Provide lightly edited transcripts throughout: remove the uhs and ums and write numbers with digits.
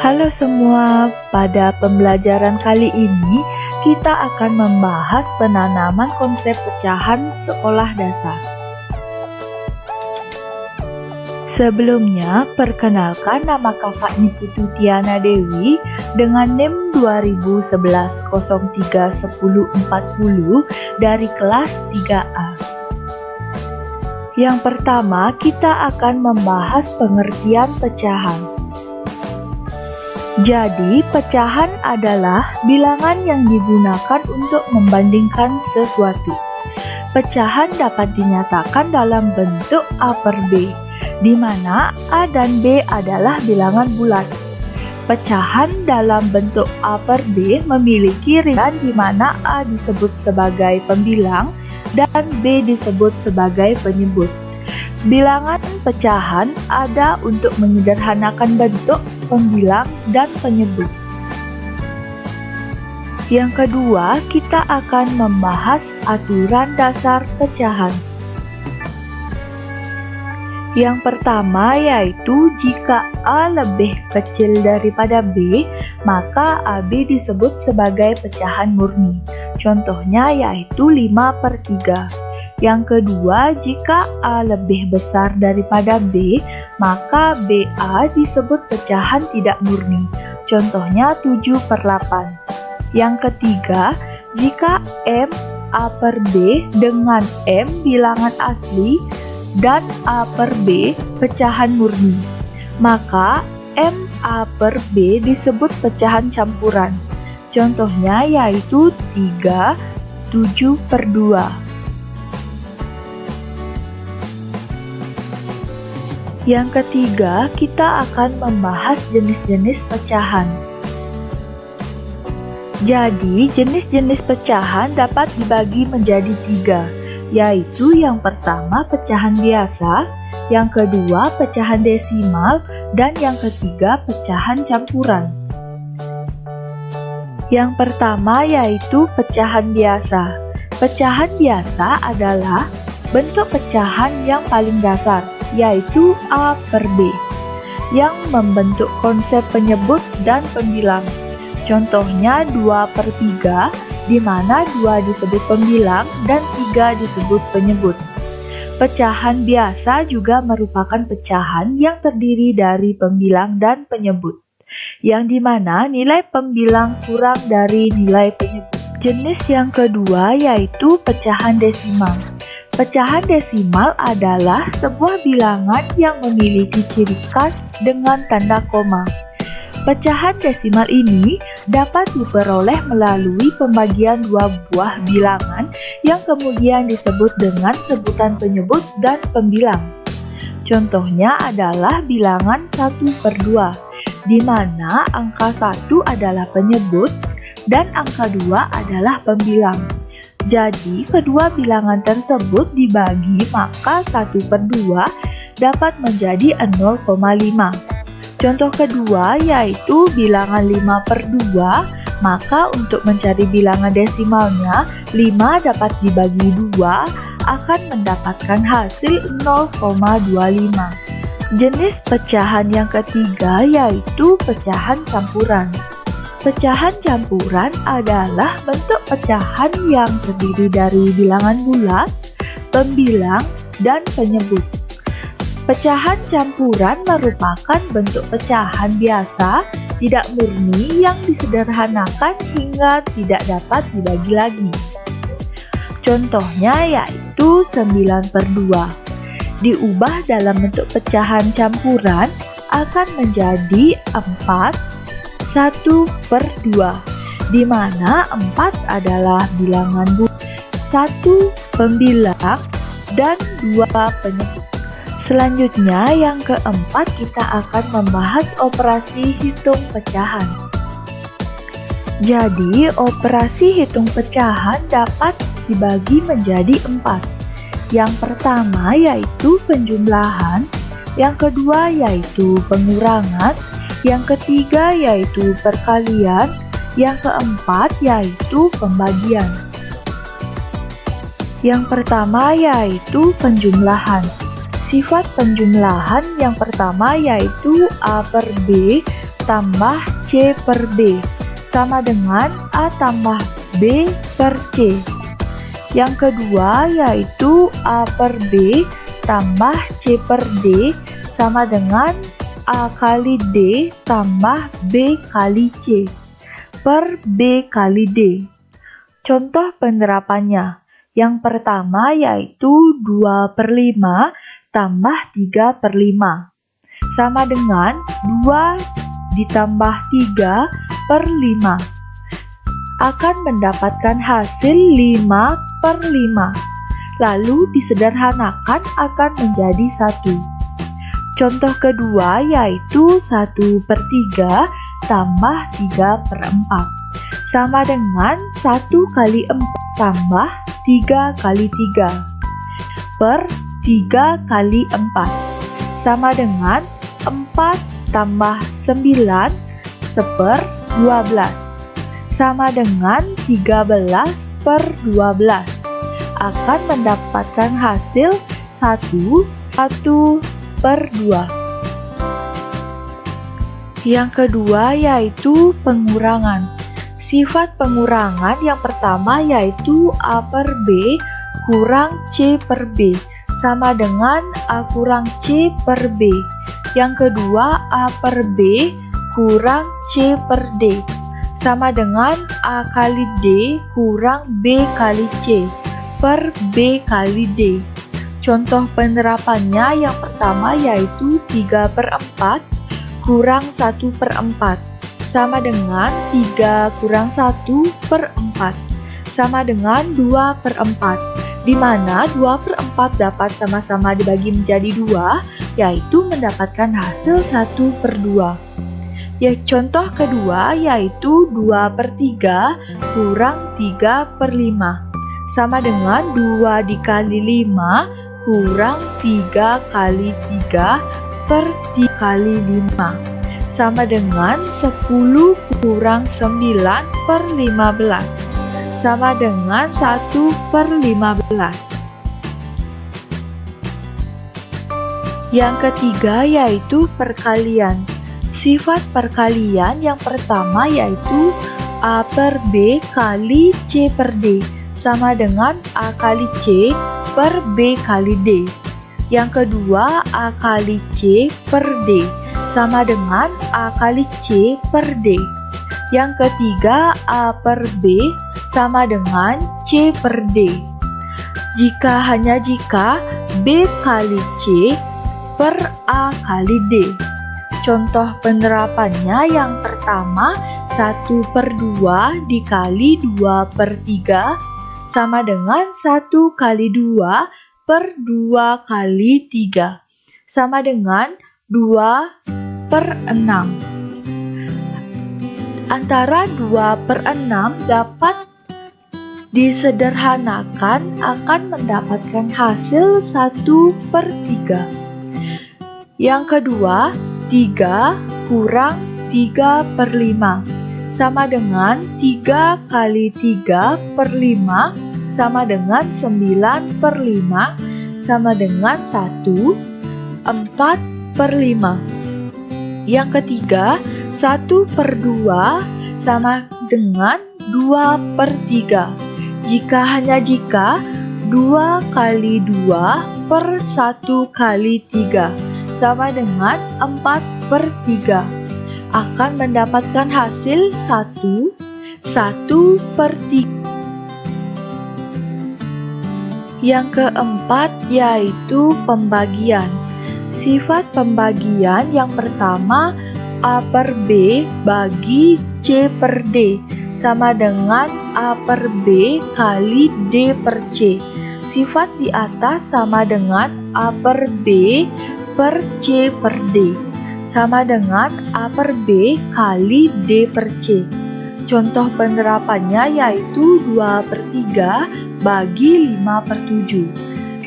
Halo semua, pada pembelajaran kali ini kita akan membahas penanaman konsep pecahan sekolah dasar. Sebelumnya, perkenalkan nama kakak Niputu Tiana Dewi dengan NIM 2011-03-1040 dari kelas 3A. Yang pertama, kita akan membahas pengertian pecahan. Jadi, pecahan adalah bilangan yang digunakan untuk membandingkan sesuatu. Pecahan dapat dinyatakan dalam bentuk A per B, di mana A dan B adalah bilangan bulat. Pecahan dalam bentuk A per B memiliki ringan di mana A disebut sebagai pembilang dan B disebut sebagai penyebut. Bilangan pecahan ada untuk menyederhanakan bentuk, pembilang, dan penyebut. Yang kedua, kita akan membahas aturan dasar pecahan. Yang pertama yaitu jika A lebih kecil daripada B, maka AB disebut sebagai pecahan murni. Contohnya yaitu 5/3. Yang kedua, jika A lebih besar daripada B, maka BA disebut pecahan tidak murni. Contohnya 7/8. Yang ketiga, jika M A per B dengan M bilangan asli dan A per B pecahan murni, maka M A per B disebut pecahan campuran. Contohnya yaitu 3/7/2. Yang ketiga, kita akan membahas jenis-jenis pecahan. Jadi, jenis-jenis pecahan dapat dibagi menjadi 3, yaitu yang pertama pecahan biasa, yang kedua pecahan desimal, dan yang ketiga pecahan campuran. Yang pertama yaitu pecahan biasa. Pecahan biasa adalah bentuk pecahan yang paling dasar, yaitu A per B, yang membentuk konsep penyebut dan pembilang. Contohnya 2/3, di mana 2 disebut pembilang dan 3 disebut penyebut. Pecahan biasa juga merupakan pecahan yang terdiri dari pembilang dan penyebut, yang dimana nilai pembilang kurang dari nilai penyebut. Jenis yang kedua yaitu pecahan desimal. Pecahan desimal adalah sebuah bilangan yang memiliki ciri khas dengan tanda koma. Pecahan desimal ini dapat diperoleh melalui pembagian dua buah bilangan yang kemudian disebut dengan sebutan penyebut dan pembilang. Contohnya adalah bilangan 1/2, di mana angka 1 adalah penyebut dan angka 2 adalah pembilang. Jadi, kedua bilangan tersebut dibagi, maka 1/2 dapat menjadi 0,5. Contoh kedua yaitu bilangan 5/2, maka untuk mencari bilangan desimalnya, 5 dapat dibagi 2 akan mendapatkan hasil 0,25. Jenis pecahan yang ketiga yaitu pecahan campuran. Pecahan campuran adalah bentuk pecahan yang terdiri dari bilangan bulat, pembilang, dan penyebut. Pecahan campuran merupakan bentuk pecahan biasa, tidak murni yang disederhanakan hingga tidak dapat dibagi lagi. Contohnya yaitu 9/2. Diubah dalam bentuk pecahan campuran akan menjadi 4/1/2, di mana 4 adalah bilangan bulat, 1 pembilang, dan 2 penyebut. Selanjutnya, yang keempat kita akan membahas operasi hitung pecahan. Jadi, operasi hitung pecahan dapat dibagi menjadi 4. Yang pertama yaitu penjumlahan, yang kedua yaitu pengurangan, yang ketiga yaitu perkalian, yang keempat yaitu pembagian. Yang pertama yaitu penjumlahan. Sifat penjumlahan yang pertama yaitu A per B tambah C per B sama dengan A tambah B per C. Yang kedua yaitu A per B tambah C per D sama dengan A kali D tambah B kali C per B kali D. Contoh penerapannya. Yang pertama yaitu 2 per 5 tambah 3 per 5 sama dengan 2 ditambah 3 per 5 akan mendapatkan hasil 5 per 5. Lalu disederhanakan akan menjadi 1. Contoh kedua yaitu 1 per 3 tambah 3 per 4 sama dengan 1 kali 4 tambah 3 kali 3 per 3 kali 4 sama dengan 4 tambah 9 seper 12 sama dengan 13 per 12 akan mendapatkan hasil 1 per 2. Yang kedua yaitu pengurangan. Sifat pengurangan yang pertama yaitu A per B kurang C per B sama dengan A kurang C per B. Yang kedua A per B kurang C per D sama dengan A kali D kurang B kali C per B kali D. Contoh penerapannya yang pertama yaitu 3 per 4 kurang 1 per 4 sama dengan 3 kurang 1 per 4 sama dengan 2 per 4, di mana 2 per 4 dapat sama-sama dibagi menjadi 2, yaitu mendapatkan hasil 1 per 2. Ya, contoh kedua yaitu 2 per 3 kurang 3 per 5 sama dengan 2 dikali 5 kurang 3 kali 3 per 3 kali 5 sama dengan 10 kurang 9 per 15 sama dengan 1 per 15. Yang ketiga yaitu perkalian. Sifat perkalian yang pertama yaitu A per B kali C per D sama dengan A kali C per B kali D. Yang kedua A kali C per D sama dengan A kali C per D. Yang ketiga A per B sama dengan C per D. Hanya jika B kali C per A kali D. Contoh penerapannya yang pertama 1 per 2 dikali 2 per 3 sama dengan 1 kali 2 per 2 kali 3 sama dengan 2 per 6. Antara 2 per 6 dapat disederhanakan akan mendapatkan hasil 1 per 3. Yang kedua, 3 kurang 3 per 5 sama dengan 3 kali 3 per 5 sama dengan 9 per 5 sama dengan 1, 4 per 5. Yang ketiga, 1 per 2 sama dengan 2 per 3. Hanya jika 2 kali 2 per 1 kali 3 sama dengan 4 per 3 akan mendapatkan hasil 1 per 3. Yang keempat yaitu pembagian. Sifat pembagian yang pertama A per B bagi C per D sama dengan A per B kali D per C. Sifat di atas sama dengan A per B per C per D sama dengan A per B kali D per C. Contoh penerapannya yaitu 2 per 3 bagi 5 per 7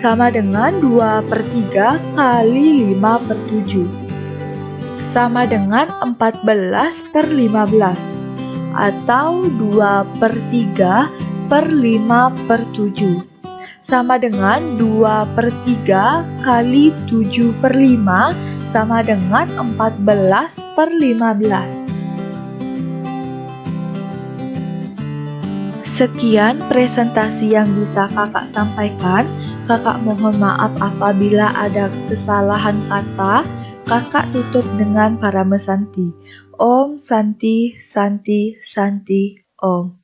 sama dengan 2 per 3 kali 5 per 7 sama dengan 14 per 15 atau 2 per 3 per 5 per 7 sama dengan 2 per 3 kali 7 per 5 sama dengan 14 6/15. Sekian presentasi yang bisa kakak sampaikan. Kakak mohon maaf apabila ada kesalahan kata. Kakak tutup dengan Parama Santi. Om Santi Santi Santi Om.